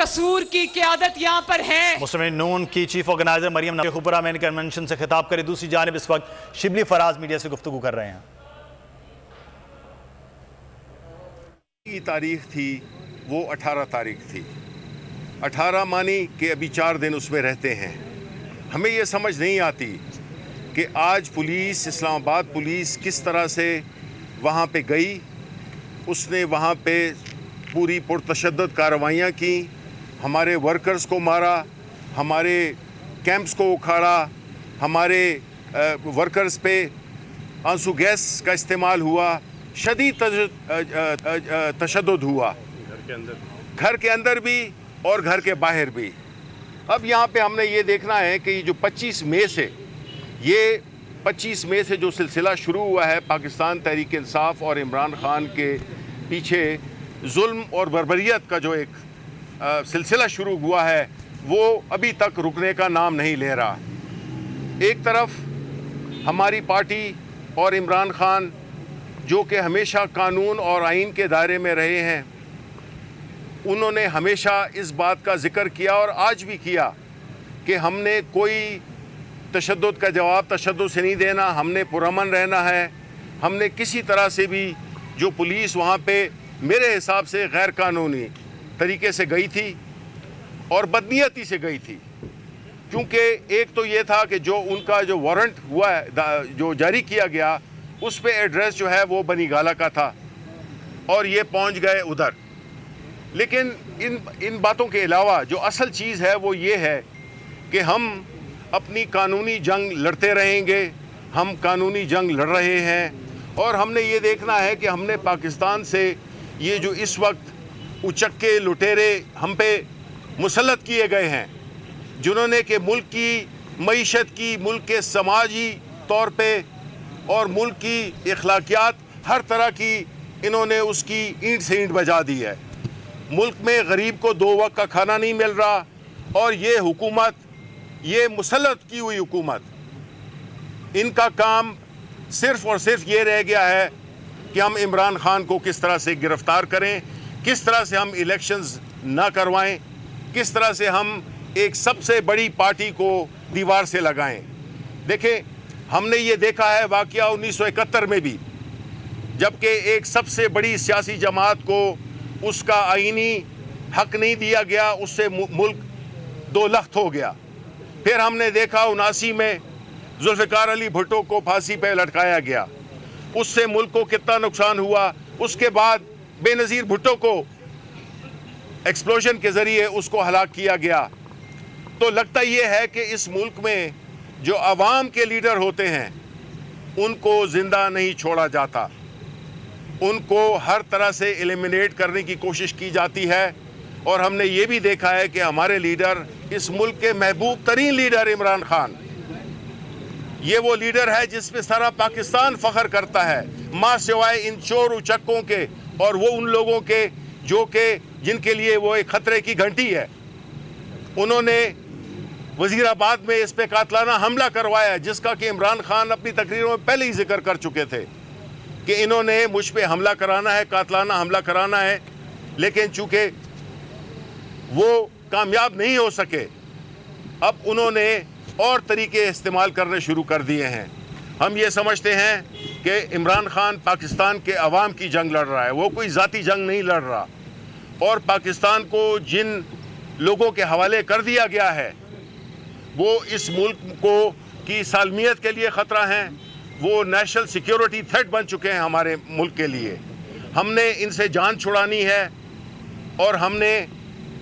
कसूर की क़यादत यहाँ पर है। मुस्लिम नून की चीफ ऑर्गेनाइजर मरियम नवाज खुबरा मेन कन्वेंशन से खिताब करे। दूसरी जानिब इस वक्त शिबली फराज मीडिया से गुफ्तगू कर रहे हैं। की तारीख थी वो 18 तारीख थी। 18 मानी कि अभी 4 दिन उसमें रहते हैं। हमें ये समझ नहीं आती कि आज पुलिस, इस्लामाबाद पुलिस किस तरह से वहाँ पे गई। उसने वहाँ पे पूरी पुरतशद्दद कार्रवाइयाँ की, हमारे वर्कर्स को मारा, हमारे कैंप्स को उखाड़ा, हमारे वर्कर्स पे आंसू गैस का इस्तेमाल हुआ, शदीद तशद्दुद हुआ, घर के अंदर भी और घर के बाहर भी। अब यहाँ पे हमने ये देखना है कि जो 25 मई से जो सिलसिला शुरू हुआ है पाकिस्तान तहरीक इंसाफ और इमरान खान के पीछे जुल्म और बर्बरियत का जो एक सिलसिला शुरू हुआ है वो अभी तक रुकने का नाम नहीं ले रहा। एक तरफ हमारी पार्टी और इमरान खान जो कि हमेशा कानून और आइन के दायरे में रहे हैं, उन्होंने हमेशा इस बात का जिक्र किया और आज भी किया कि हमने कोई तशद्दुद का जवाब तशद्दुद से नहीं देना, हमने पुरअमन रहना है। हमने किसी तरह से भी जो पुलिस वहाँ पे मेरे हिसाब से गैर कानूनी तरीके से गई थी और बदनीयती से गई थी, क्योंकि एक तो ये था कि जो उनका जो वारंट हुआ है, जो जारी किया गया, उस पे एड्रेस जो है वो बनी गाला का था और ये पहुँच गए उधर। लेकिन इन बातों के अलावा जो असल चीज़ है वो ये है कि हम अपनी कानूनी जंग लड़ते रहेंगे। हम कानूनी जंग लड़ रहे हैं और हमने ये देखना है कि हमने पाकिस्तान से ये जो इस वक्त उचक्के लुटेरे हम पे मुसल्लत किए गए हैं, जिन्होंने कि मुल्क की मईशत की, मुल्क के समाजी तौर पे और मुल्क की अखलाकियात हर तरह की इन्होंने उसकी ईंट से ईंट बजा दी है। मुल्क में गरीब को 2 वक्त का खाना नहीं मिल रहा और ये हुकूमत, ये मुसल्लत की हुई हुकूमत, इनका काम सिर्फ़ और सिर्फ ये रह गया है कि हम इमरान खान को किस तरह से गिरफ़्तार करें, किस तरह से हम इलेक्शंस ना करवाएं, किस तरह से हम एक सबसे बड़ी पार्टी को दीवार से लगाएं। देखें, हमने ये देखा है वाक़या 1971 में भी, जबकि एक सबसे बड़ी सियासी जमात को उसका आईनी हक नहीं दिया गया, उससे मुल्क 2 लख्त हो गया। फिर हमने देखा 79 में जुल्फ़िकार अली भुट्टो को फांसी पे लटकाया गया, उससे मुल्क को कितना नुकसान हुआ। उसके बाद बेनज़ीर भुट्टो को एक्सप्लोजन के ज़रिए उसको हलाक किया गया। तो लगता ये है कि इस मुल्क में जो आवाम के लीडर होते हैं उनको ज़िंदा नहीं छोड़ा जाता, उनको हर तरह से एलिमिनेट करने की कोशिश की जाती है। और हमने ये भी देखा है कि हमारे लीडर, इस मुल्क के महबूब तरीन लीडर इमरान खान, ये वो लीडर है जिस पे सारा पाकिस्तान फ़ख्र करता है, माँ सिवाय इन चोर उचक्कों के और वो उन लोगों के जो कि जिनके लिए वो एक ख़तरे की घंटी है। उन्होंने वज़ीराबाद में इस पे कातलाना हमला करवाया, जिसका कि इमरान खान अपनी तकरीरों में पहले ही जिक्र कर चुके थे कि इन्होंने मुझ पे हमला कराना है, कातलाना हमला कराना है। लेकिन चूँकि वो कामयाब नहीं हो सके, अब उन्होंने और तरीके इस्तेमाल करने शुरू कर दिए हैं। हम ये समझते हैं कि इमरान खान पाकिस्तान के अवाम की जंग लड़ रहा है, वो कोई ज़ाती जंग नहीं लड़ रहा। और पाकिस्तान को जिन लोगों के हवाले कर दिया गया है वो इस मुल्क को की सालमियत के लिए ख़तरा हैं, वो नेशनल सिक्योरिटी थ्रेट बन चुके हैं हमारे मुल्क के लिए। हमने इनसे जान छुड़ानी है और हमने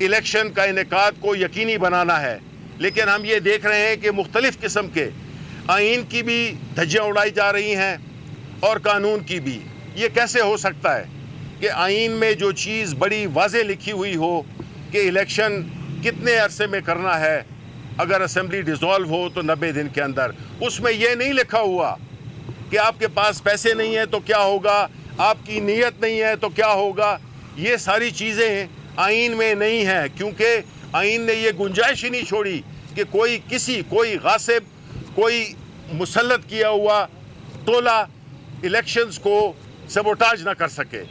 इलेक्शन का इनेकाद को यकीनी बनाना है। लेकिन हम ये देख रहे हैं कि मुख्तलिफ़ किस्म के आइन की भी धज्जियाँ उड़ाई जा रही हैं और कानून की भी। ये कैसे हो सकता है कि आइन में जो चीज़ बड़ी वाज़े लिखी हुई हो कि इलेक्शन कितने अरसे में करना है, अगर असेंबली डिज़ोल्व हो तो 90 दिन के अंदर, उसमें यह नहीं लिखा हुआ कि आपके पास पैसे नहीं है तो क्या होगा, आपकी नीयत नहीं है तो क्या होगा। ये सारी चीज़ें आइन में नहीं है, क्योंकि आइन ने ये गुंजाइश ही नहीं छोड़ी कि कोई गासिब, कोई मुसल्लत किया हुआ टोला इलेक्शंस को सबोटाज ना कर सके।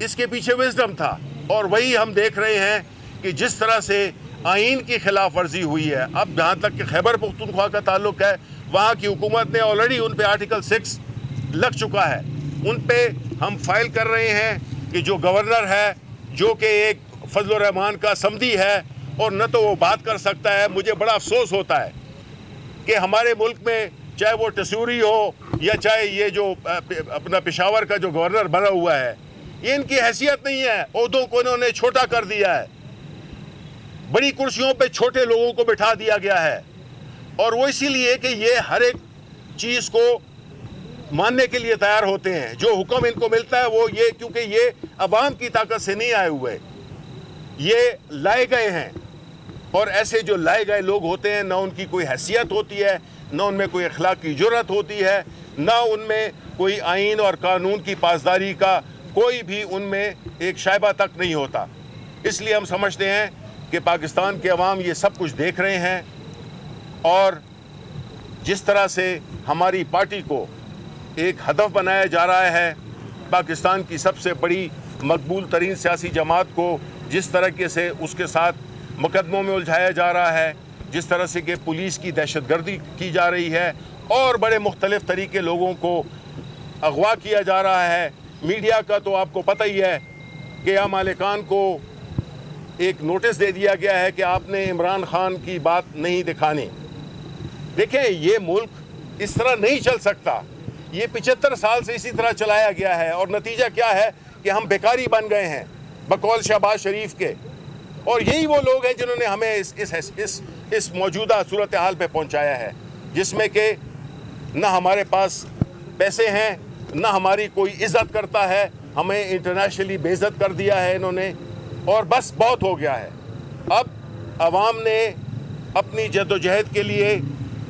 इसके पीछे विजडम था और वही हम देख रहे हैं कि जिस तरह से आइन की खिलाफ वर्जी हुई है, अब जहाँ तक कि खैबर पख्तूनख्वा का ताल्लुक है, वहाँ की हुकूमत ने ऑलरेडी उन पे आर्टिकल 6 लग चुका है। उन पे हम फाइल कर रहे हैं कि जो गवर्नर है, जो कि एक फजल रहमान का समधी है और न तो वो बात कर सकता है। मुझे बड़ा अफसोस होता है कि हमारे मुल्क में चाहे वो टसूरी हो या चाहे ये जो अपना पेशावर का जो गवर्नर बना हुआ है, ये इनकी हैसियत नहीं है। ओहदों को इन्होंने छोटा कर दिया है, बड़ी कुर्सियों पे छोटे लोगों को बिठा दिया गया है, और वो इसीलिए कि ये हर एक चीज़ को मानने के लिए तैयार होते हैं। जो हुक्म इनको मिलता है वो ये, क्योंकि ये अवाम की ताकत से नहीं आए हुए, ये लाए गए हैं। और ऐसे जो लाए गए लोग होते हैं, ना उनकी कोई हैसियत होती है, ना उनमें कोई अखलाक की जुर्रत होती है, ना उनमें कोई आइन और कानून की पासदारी का कोई भी उनमें एक शायबा तक नहीं होता। इसलिए हम समझते हैं कि पाकिस्तान के अवाम ये सब कुछ देख रहे हैं, और जिस तरह से हमारी पार्टी को एक हदफ बनाया जा रहा है, पाकिस्तान की सबसे बड़ी मकबूल तरीन सियासी जमात को जिस तरीके से उसके साथ मुकदमों में उलझाया जा रहा है, जिस तरह से कि पुलिस की दहशतगर्दी की जा रही है और बड़े मुख्तलिफ तरीके लोगों को अगवा किया जा रहा है। मीडिया का तो आपको पता ही है कि या मालिकान को एक नोटिस दे दिया गया है कि आपने इमरान खान की बात नहीं दिखानी। देखें, ये मुल्क इस तरह नहीं चल सकता। ये 75 साल से इसी तरह चलाया गया है, और नतीजा क्या है कि हम बेकारी बन गए हैं बकौल शहबाज शरीफ के। और यही वो लोग हैं जिन्होंने हमें इस मौजूदा सूरत हाल पे पहुंचाया है, जिसमें कि न हमारे पास पैसे हैं, न हमारी कोई इज्जत करता है। हमें इंटरनेशनली बेइज्जत कर दिया है इन्होंने, और बस बहुत हो गया है। अब अवाम ने अपनी जद्दोजहद के लिए,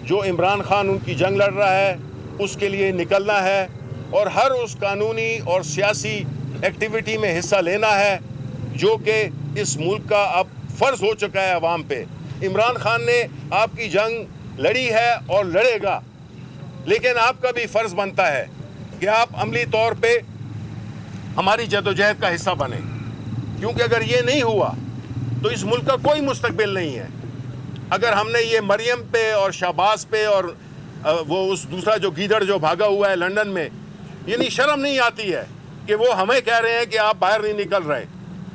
जो इमरान खान उनकी जंग लड़ रहा है, उसके लिए निकलना है, और हर उस कानूनी और सियासी एक्टिविटी में हिस्सा लेना है जो कि इस मुल्क का अब फ़र्ज़ हो चुका है अवाम पे। इमरान खान ने आपकी जंग लड़ी है और लड़ेगा, लेकिन आपका भी फ़र्ज़ बनता है कि आप अमली तौर पे हमारी जद्दोजहद का हिस्सा बने, क्योंकि अगर ये नहीं हुआ तो इस मुल्क का कोई मुस्तकबिल नहीं है। अगर हमने ये मरियम पे और शहबाज पे और वो उस दूसरा जो गीदड़ जो भागा हुआ है लंदन में, यानी शर्म नहीं आती है कि वो हमें कह रहे हैं कि आप बाहर नहीं निकल रहे।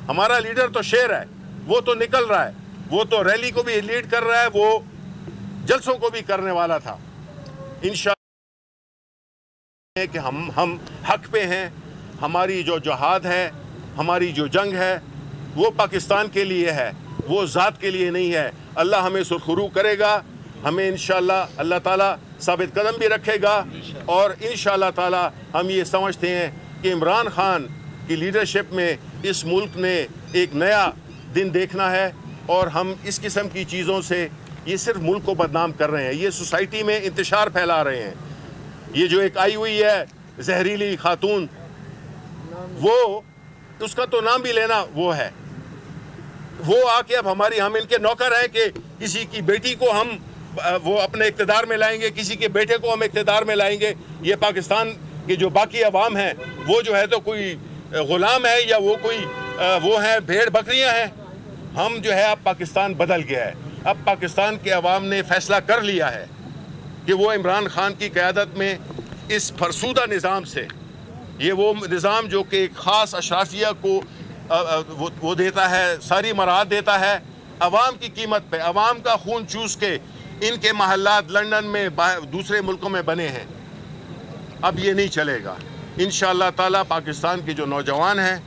हमारा लीडर तो शेर है, वो तो निकल रहा है, वो तो रैली को भी लीड कर रहा है, वो जलसों को भी करने वाला था। इंशाअल्लाह कि हम हक पे हैं। हमारी जो जहाद है, हमारी जो जंग है, वो पाकिस्तान के लिए है, वो ज़ात के लिए नहीं है। अल्लाह हमें सुरखरू करेगा, हमें इंशाअल्लाह अल्लाह ताला साबित कदम भी रखेगा, और इंशाअल्लाह ताला हम ये समझते हैं कि इमरान खान की लीडरशिप में इस मुल्क ने एक नया दिन देखना है, और हम इस किस्म की चीज़ों से ये सिर्फ मुल्क को बदनाम कर रहे हैं, ये सोसाइटी में इंतशार फैला रहे हैं। ये जो एक आई हुई है जहरीली खातून, वो उसका तो नाम भी लेना वो है, वो आके अब हम इनके नौकर हैं कि किसी की बेटी को हम वो अपने इक़्तिदार में लाएंगे, किसी के बेटे को हम इक़्तिदार में लाएंगे। ये पाकिस्तान के जो बाकी अवाम हैं वो जो है तो कोई ग़ुलाम है या वो कोई वो है भेड़ बकरियां हैं। हम जो है अब पाकिस्तान बदल गया है। अब पाकिस्तान के अवाम ने फ़ैसला कर लिया है कि वो इमरान खान की क़यादत में इस फरसूदा निज़ाम से, ये वो निज़ाम जो कि एक ख़ास अशराफिया को वो देता है, सारी मराहत देता है अवाम की कीमत पे, अवाम का खून चूस के इनके महल्लात लंदन में दूसरे मुल्कों में बने हैं। अब ये नहीं चलेगा। इंशाअल्लाह ताला पाकिस्तान के जो नौजवान हैं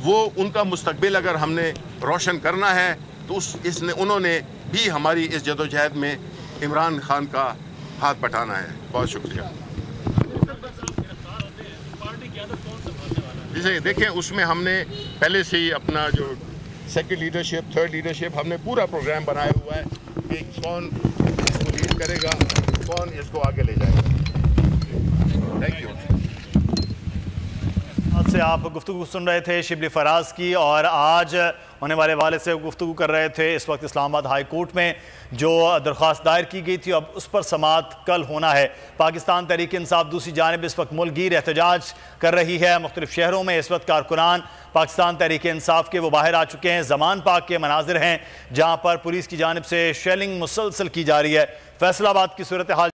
वो उनका मुस्तकबिल अगर हमने रोशन करना है तो उन्होंने भी हमारी इस जदोजहद में इमरान खान का हाथ बटाना है। बहुत शुक्रिया। जैसे देखें, उसमें हमने पहले से ही अपना जो सेकंड लीडरशिप, थर्ड लीडरशिप, हमने पूरा प्रोग्राम बनाया हुआ है कि कौन इसको लीड करेगा, कौन इसको आगे ले जाएगा। Thank you. से आप गुफ्तगू सुन रहे थे शिबली फराज की, और आज होने वाले वाले से गुफ्तगू कर रहे थे। इस वक्त इस्लामाबाद हाई कोर्ट में जो दरख्वास्त दायर की गई थी, अब उस पर समाअत कल होना है। पाकिस्तान तहरीक इंसाफ दूसरी जानिब इस वक्त मुल्कगीर एहतजाज कर रही है। मुख्तलिफ शहरों में इस वक्त कारकुनान पाकिस्तान तहरीक इंसाफ के वो बाहर आ चुके हैं। जमान पाक के मनाजिर हैं जहाँ पर पुलिस की जानिब से शेलिंग मुसलसल की जा रही है। फैसलाबाद की सूरत हाल